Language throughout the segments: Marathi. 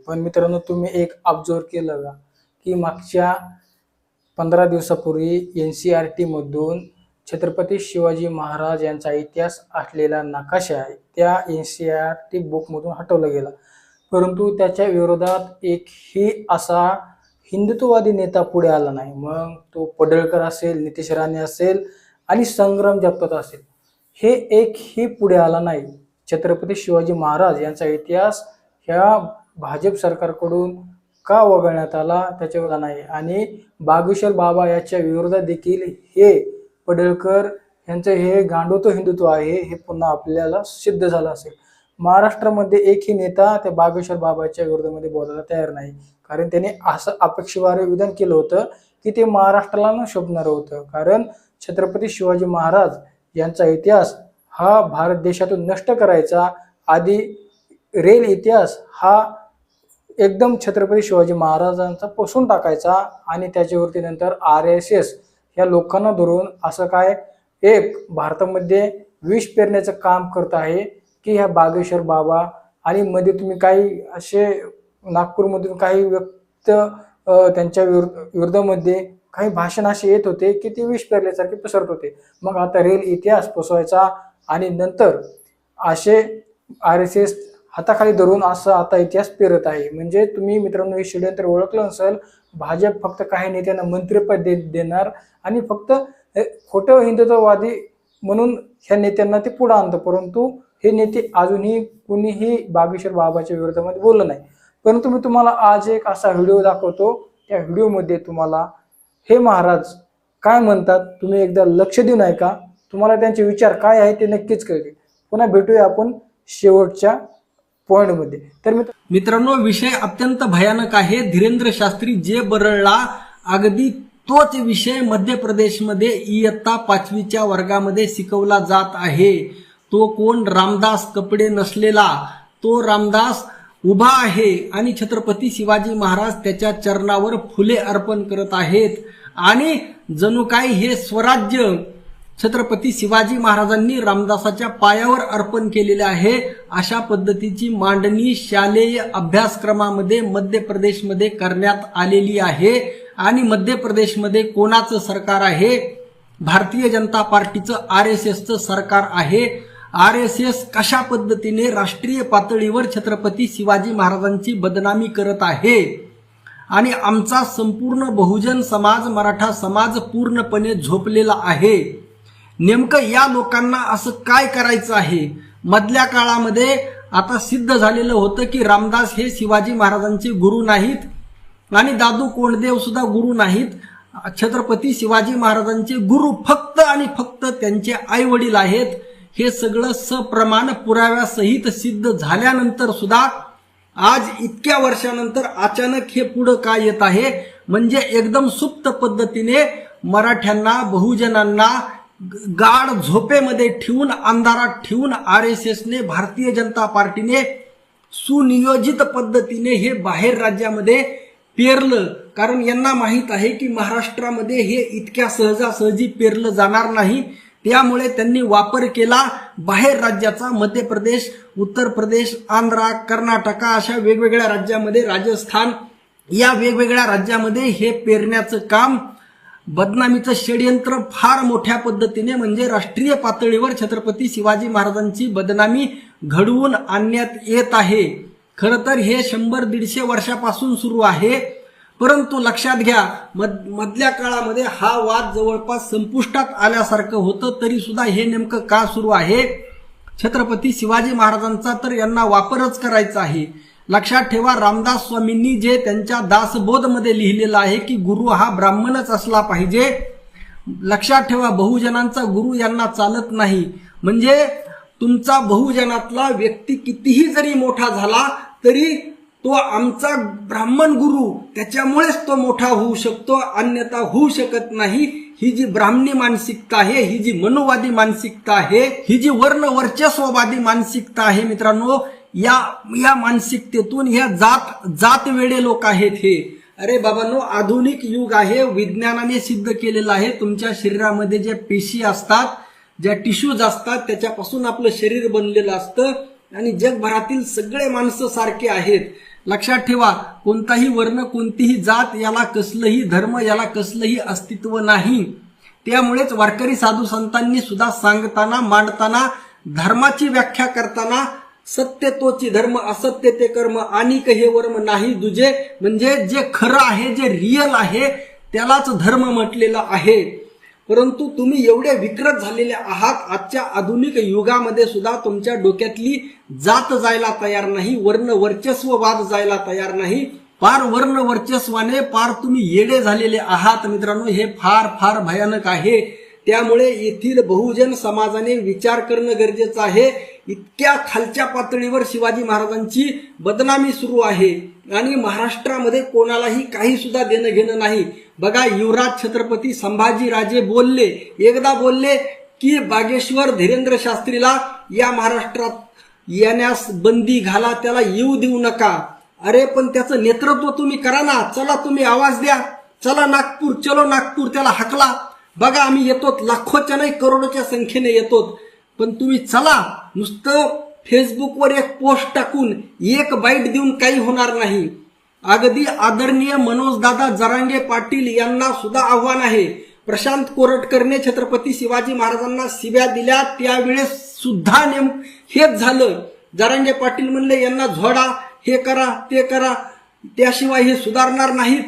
पण मित्रांनो, तुम्ही एक ऑब्झर्व केलं का की मागच्या 15 दिवसापूर्वी NCERT मधून छत्रपती शिवाजी महाराज यांचा इतिहास असलेला नकाशा आहे त्या NCERT बुक मधून हटवला गेला, परंतु त्याच्या विरोधात एकही असा हिंदुत्ववादी नेता पुढे आला नाही. मग तो पडळकर असेल, नितेश राणे असेल आणि संग्राम जगताप असेल, हे एकही पुढे आला नाही. छत्रपती शिवाजी महाराज यांचा इतिहास ह्या भाजप सरकारकडून का वगळण्यात आला त्याच्यावर नाही. आणि बागेश्वर बाबा याच्या विरोधात देखील हे पडळकर यांचं हे गांडोतो हिंदुत्व आहे हे पुन्हा आपल्याला सिद्ध झालं असेल. महाराष्ट्रामध्ये एकही नेता त्या बागेश्वर बाबाच्या विरोधामध्ये बोलायला तयार नाही, कारण त्याने असं अपेक्षेवारे विधान केलं होतं की ते महाराष्ट्राला न शोभणार होतं. कारण छत्रपती शिवाजी महाराज यांचा इतिहास हा भारत देशातून नष्ट करायचा. आधी रेल इतिहास हा एकदम छत्रपती शिवाजी महाराजांचा पुसून टाकायचा आणि त्याच्यावरती नंतर RSS या लोकांना धरून असं काय एक भारतामध्ये विष पेरण्याचं काम करत आहे की ह्या बागेश्वर बाबा. आणि मध्ये तुम्ही काही असे नागपूरमधून काही व्यक्त त्यांच्या विरोधामध्ये काही भाषण असे येत होते की ते विष पेरल्यासारखे पसरत होते. मग आता रेल इतिहास पसवायचा आणि नंतर असे RSS हाताखाली धरून असं आता इतिहास पेरत आहे. म्हणजे तुम्ही मित्रांनो हे षड्यंत्र ओळखलं नसेल. भाजप फक्त काही नेत्यांना मंत्रिपद देणार आणि फक्त खोटं हिंदुत्ववादी म्हणून ह्या नेत्यांना ते पुढे आणतं, परंतु हे नेते अजूनही कुणीही बागेश्वर बाबाच्या विरोधामध्ये बोललं नाही. परंतु मी तुम्हाला आज एक असा व्हिडिओ दाखवतो. त्या व्हिडिओमध्ये तुम्हाला हे महाराज काय म्हणतात तुम्ही एकदा लक्ष देऊन ऐका, तुम्हाला त्यांचे विचार काय आहे ते नक्कीच कळेल. पुन्हा भेटूया आपण शेवटच्या पॉइंटमध्ये. तर मित्रांनो, विषय अत्यंत भयानक आहे. धीरेंद्र शास्त्री जे बरळला अगदी तोच विषय मध्य प्रदेशमध्ये इयत्ता 5वीच्या वर्गामध्ये शिकवला जात आहे. तो कोण? रामदास कपडे नसलेला तो रामदास उभा आहे आणि छत्रपती शिवाजी महाराज त्याच्या चरणावर फुले अर्पण करत आहेत आणि जणू काय हे स्वराज्य छत्रपती शिवाजी महाराजांनी रामदासाच्या पायावर अर्पण केलेले आहे. अशा पद्धतीची मांडणी शालेय अभ्यासक्रमामध्ये मध्य प्रदेशमध्ये करण्यात आलेली आहे. आणि मध्य प्रदेशमध्ये कोणाचं सरकार आहे? भारतीय जनता पार्टीचं RSSचं सरकार आहे. RSS कशा पद्धतीने राष्ट्रीय पातळीवर छत्रपती शिवाजी महाराजांची बदनामी करत आहे आणि आमचा संपूर्ण बहुजन समाज, मराठा समाज पूर्णपणे झोपलेला आहे. नेमकं या लोकांना असं काय करायचं आहे? मधल्या काळामध्ये आता सिद्ध झालेलं होतं की रामदास हे शिवाजी महाराजांचे गुरु नाहीत आणि दादू कोंडदेव सुद्धा गुरु नाहीत. छत्रपती शिवाजी महाराजांचे गुरु फक्त आणि फक्त त्यांचे आई वडील आहेत. हे सगळं सप्रमाण पुराव्यासहित सिद्ध झाल्यानंतर सुद्धा आज इतक्या वर्षानंतर अचानक हे पुढं काय येत आहे? म्हणजे एकदम सुप्त पद्धतीने मराठ्यांना, बहुजनांना गाढ झोपेमध्ये ठेवून, अंधारात ठेवून RSSने, भारतीय जनता पार्टीने सुनियोजित पद्धतीने हे बाहेर राज्यामध्ये पेरलं. कारण यांना माहित आहे की महाराष्ट्रामध्ये हे इतक्या सहजासहजी पेरलं जाणार नाही. त्यामुळे त्यांनी वापर केला बाहेर राज्याचा. मध्य प्रदेश, उत्तर प्रदेश, आंध्र, कर्नाटक अशा वेगवेगळ्या राज्यामध्ये, राजस्थान या वेगवेगळ्या राज्यामध्ये हे पेरण्याचं काम, बदनामीचं षड्यंत्र फार मोठ्या पद्धतीने म्हणजे राष्ट्रीय पातळीवर छत्रपती शिवाजी महाराजांची बदनामी घडवून आणण्यात येत आहे. खरं तर हे 100-150 वर्षापासून सुरू आहे. परंतु लक्षात घ्या, मधल्या काळामध्ये हा वाद जवळपास संपुष्टात आल्यासारखं होतं. तरी सुद्धा हे नेमकं का सुरू आहे? छत्रपती शिवाजी महाराजांचा तर यांना वापरच करायचा आहे. लक्षात ठेवा, रामदास स्वामींनी जे त्यांच्या दासबोधमध्ये लिहिलेलं आहे की गुरु हा ब्राह्मणच असला पाहिजे. लक्षात ठेवा, बहुजनांचा गुरु यांना चालत नाही. म्हणजे तुमचा बहुजनातला व्यक्ती कितीही जरी मोठा झाला तरी तो आमचा ब्राह्मण गुरु, त्याच्यामुळेच तो मोठा होऊ शकतो, अन्यथा होऊ शकत नाही. ही जी ब्राह्मणी मानसिकता आहे, ही जी मनुवादी मानसिकता आहे, ही जी वर्ण वर्चस्ववादी मानसिकता आहे मित्रांनो, या मानसिकतेतून ह्या जात वेडे लोक आहेत हे. अरे बाबांनो, आधुनिक युग आहे. विज्ञानाने सिद्ध केलेलं आहे तुमच्या शरीरामध्ये ज्या पेशी असतात, ज्या टिश्यूज असतात, त्याच्यापासून आपलं शरीर बनलेलं असतं आणि जगभरातील सगळे माणसं सारखे आहेत. लक्षात ठेवा, कोणताही वर्ण, कोणतीही जात, याला कसलंही धर्म, याला कसलंही अस्तित्व नाही. त्यामुळेच वारकरी साधू संतांनी सुद्धा सांगताना, मांडताना, धर्माची व्याख्या करताना सत्य तोची धर्म, असत्य ते कर्म, अनिक हे वर्म नाही दुजे, म्हणजे जे खरं आहे, जे रिअल आहे त्यालाच धर्म म्हटलेलं आहे. परंतु तुम्ही एवढे विकृत झालेले आहात, आजच्या आधुनिक युगामध्ये सुद्धा तुमच्या डोक्यातली जात जायला तयार नाही, वर्ण वर्चस्ववाद जायला तयार नाही. पार वर्ण वर्चस्वाने पार तुम्ही येडे झालेले आहात मित्रांनो. हे फार फार भयानक आहे. त्यामुळे येथील बहुजन समाजाने विचार करणं गरजेचं आहे. इतक्या खालच्या पातळीवर शिवाजी महाराजांची बदनामी सुरू आहे आणि महाराष्ट्रामध्ये कोणालाही काही सुद्धा देणं घेणं नाही. बघा, युवराज छत्रपती संभाजीराजे बोलले, एकदा बोलले की बागेश्वर धीरेंद्र शास्त्रीला या महाराष्ट्रात येण्यास बंदी घाला, त्याला येऊ देऊ नका. अरे पण त्याचं नेतृत्व तुम्ही करा ना, चला तुम्ही आवाज द्या, चला नागपूर, चलो नागपूर, त्याला हाकला. बघा आम्ही येतो, लाखोच्या नाही करोडोच्या संख्येने येतो, पण तुम्ही चला. नुसतं फेसबुकवर एक पोस्ट टाकून, एक बाईट देऊन काही होणार नाही. अगदी आदरणीय मनोजदादा जरांगे पाटील यांना सुद्धा आव्हान आहे. प्रशांत कोरटकरने छत्रपती शिवाजी महाराजांना शिव्या दिल्या, त्यावेळेस सुद्धा हेच झालं. जरांगे पाटील म्हणले यांना झोडा, हे करा, ते करा, त्याशिवाय हे सुधारणार नाहीत.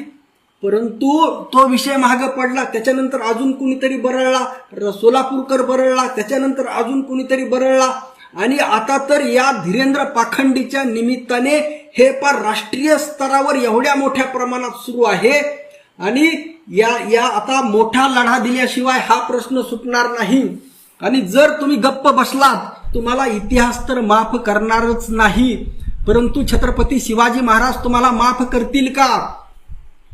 परंतु तो विषय मागे पडला. त्याच्यानंतर अजून कुणीतरी बरळला, सोलापूरकर बरळला, त्याच्यानंतर अजून कुणीतरी बरळला, आणि आता तर या धीरेंद्र पाखंडीच्या निमित्ताने हे पार राष्ट्रीय स्तरावर एवढ्या मोठ्या प्रमाणात सुरू आहे. आणि या आता मोठा लढा दिल्याशिवाय हा प्रश्न सुटणार नाही. आणि जर तुम्ही गप्प बसलात, तुम्हाला इतिहास तर माफ करणारच नाही, परंतु छत्रपती शिवाजी महाराज तुम्हाला माफ करतील का?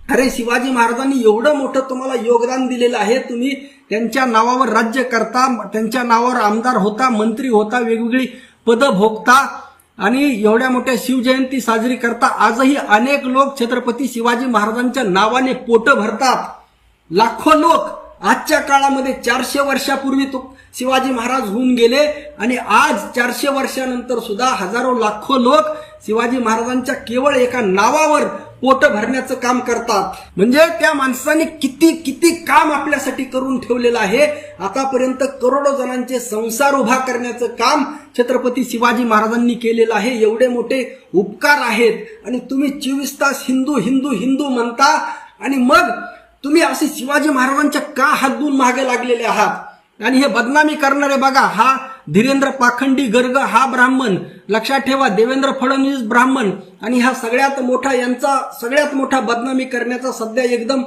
अरे शिवाजी महाराजांनी एवढं मोठं तुम्हाला योगदान दिलेलं आहे. तुम्ही त्यांच्या नावावर राज्य करता, त्यांच्या नावावर आमदार होता, मंत्री होता, वेगवेगळी पदं भोगता आणि एवढ्या मोठ्या शिवजयंती साजरी करता. आजही अनेक लोक छत्रपती शिवाजी महाराजांच्या नावाने पोट भरतात. लाखो लोक आजच्या काळामध्ये 400 वर्षापूर्वी शिवाजी महाराज होऊन गेले आणि आज 400 वर्षानंतर सुद्धा हजारो लाखो लोक शिवाजी महाराजांच्या केवळ एका नावावर पोट भरण्याचं काम करतात. म्हणजे त्या माणसाने किती किती काम आपल्यासाठी करून ठेवलेलं आहे. आतापर्यंत करोडो जणांचे संसार उभा करण्याचं काम छत्रपती शिवाजी महाराजांनी केलेलं आहे. एवढे मोठे उपकार आहेत आणि तुम्ही 24 तास हिंदू हिंदू हिंदू म्हणता आणि मग तुम्ही असे शिवाजी महाराजांच्या का हातून मागे लागलेले आहात. आणि हे बदनामी करणारे बघा, हा धीरेंद्र पाखंडी गर्ग हा ब्राह्मण, लक्षात ठेवा, देवेंद्र फडणवीस ब्राह्मण, आणि हा सगळ्यात मोठा, यांचा सगळ्यात मोठा बदनामी करण्याचा सध्या एकदम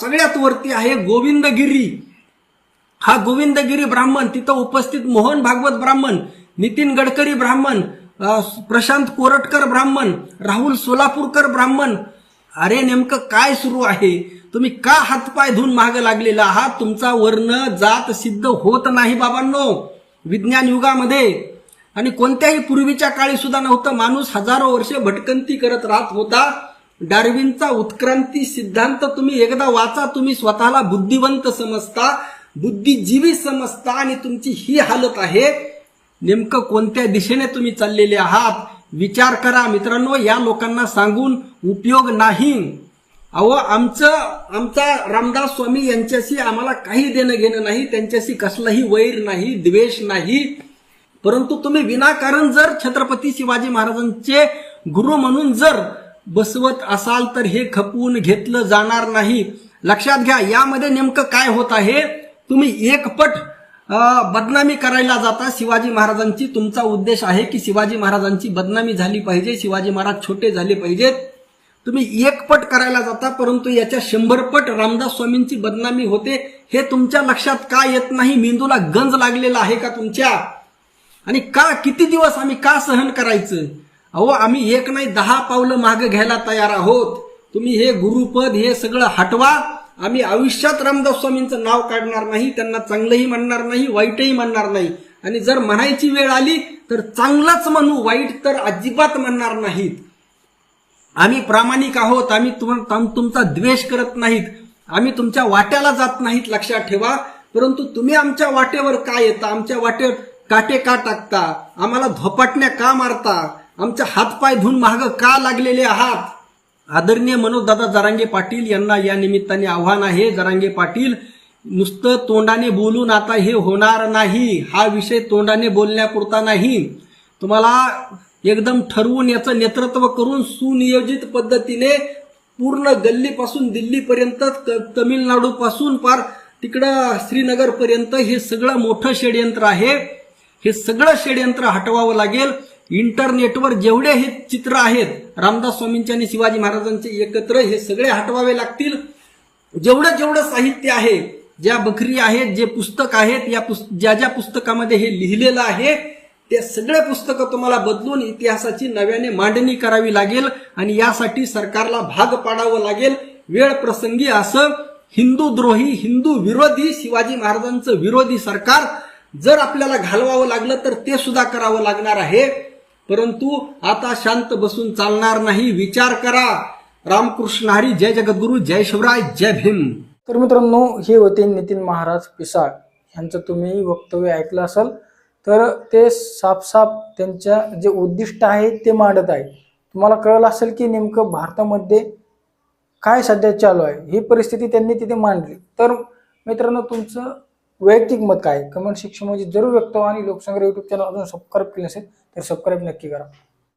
सगळ्यात वरती आहे गोविंदगिरी. हा गोविंदगिरी ब्राह्मण, तिथं उपस्थित मोहन भागवत ब्राह्मण, नितीन गडकरी ब्राह्मण, प्रशांत कोरटकर ब्राह्मण, राहुल सोलापूरकर ब्राह्मण. अरे नेमकं काय सुरू आहे? तुम्ही का हातपाय धुवून मागे लागलेला आहात? तुमचा वर्ण जात सिद्ध होत नाही बाबांनो विज्ञान युगामध्ये, आणि कोणत्याही पूर्वीच्या काळी सुद्धा नव्हतं. माणूस हजारो वर्षे भटकंती करत राहत होता. डार्विनचा उत्क्रांती सिद्धांत तुम्ही एकदा वाचा, तुम्ही स्वतःला बुद्धिवंत समजता, बुद्धिजीवी समजता, आणि तुमची ही हालत आहे. नेमकं कोणत्या दिशेने तुम्ही चाललेले आहात? विचार करा मित्रांनो. या लोकांना सांगून उपयोग नाही. अहो आमचा रामदास स्वामी यांच्याशी आम्हाला काही देणं घेणं नाही, त्यांच्याशी कसलाही वैर नाही, द्वेष नाही. परंतु तुम्ही विनाकारण जर छत्रपती शिवाजी महाराजांचे गुरु म्हणून जर बसवत असाल तर हे खपवून घेतलं जाणार नाही. लक्षात घ्या, यामध्ये नेमकं काय होत आहे. तुम्ही एकपट बदनामी करायला जाता शिवाजी महाराजांची. तुमचा उद्देश आहे की शिवाजी महाराजांची बदनामी झाली पाहिजे, शिवाजी महाराज छोटे झाले पाहिजेत. तुम्ही एकपट करायला जाता, परंतु याच्या 100 पट रामदास स्वामींची बदनामी होते. हे तुमच्या लक्षात का येत नाही? मेंदूला गंज लागलेला आहे का तुमच्या? आणि का किती दिवस आम्ही का सहन करायचं? अहो आम्ही एक नाही 10 पावलं मागे घ्यायला तयार आहोत. तुम्ही हे गुरुपद हे सगळं हटवा. आम्ही आयुष्यात रामदास स्वामींचं नाव काढणार नाही, त्यांना चांगलंही म्हणणार नाही, वाईटही म्हणणार नाही. आणि जर म्हणायची वेळ आली तर चांगलंच म्हणू, वाईट तर अजिबात म्हणणार नाहीत. आम्ही प्रामाणिक आहोत. आम्ही तुमचा द्वेष करत नाहीत, आम्ही तुमच्या वाट्याला जात नाहीत, लक्षात ठेवा. परंतु तुम्ही आमच्या वाटेवर का येता? आमच्या वाटेवर काटे का टाकता? आम्हाला धोपाटण्या का मारता? आमच्या हातपाय धुवून महाग का लागलेले आहात? आदरणीय मनोजदादा जरांगे पाटील यांना या निमित्ताने आव्हान आहे. जरांगे पाटील, नुसतं तोंडाने बोलून आता हे होणार नाही. हा विषय तोंडाने बोलण्यापुरता नाही. तुम्हाला एकदम ठरवून याचं नेतृत्व करून सुनियोजित पद्धतीने पूर्ण गल्लीपासून दिल्लीपर्यंत, तमिळनाडूपासून पार तिकडं श्रीनगर पर्यंत हे सगळं मोठं षडयंत्र आहे. हे सगळं षडयंत्र हटवावं लागेल. इंटरनेटवर जेवढे हे चित्र आहेत रामदास स्वामींचे आणि शिवाजी महाराजांचे एकत्र, हे सगळे हटवावे लागतील. जेवढं जेवढं साहित्य आहे, ज्या बखरी आहेत, जे पुस्तक आहेत, ज्या ज्या पुस्तकामध्ये हे लिहिलेलं आहे ते सगळे पुस्तकं तुम्हाला बदलून इतिहासाची नव्याने मांडणी करावी लागेल आणि यासाठी सरकारला भाग पाडावं लागेल. वेळ प्रसंगी असं हिंदूद्रोही, हिंदू विरोधी, शिवाजी महाराजांचं विरोधी सरकार जर आपल्याला घालवावं लागलं तर ते सुद्धा करावं लागणार आहे. परंतु आता शांत बसून चालणार नाही. विचार करा. रामकृष्ण हरी. जय जगद्गुरु, जय शिवराय, जय भीम. तर मित्रांनो, हे होते नितीन महाराज पिसाळ यांचं तुम्ही वक्तव्य ऐकलं असेल. तर ते साफ त्यांच्या जे उद्दिष्ट आहे ते मांडत आहे. तुम्हाला कळलं असेल की नेमकं भारतामध्ये काय सध्या चालू आहे, ही परिस्थिती त्यांनी तिथे मांडली. तर मित्रांनो, तुमचं वैयक्तिक मत काय कमेंट सेक्शनमध्ये जरूर व्यक्त व्हा आणि लोकसंग्रह YouTube चॅनल अजून सबस्क्राईब केले नसेल तर सबस्क्राईब नक्की करा.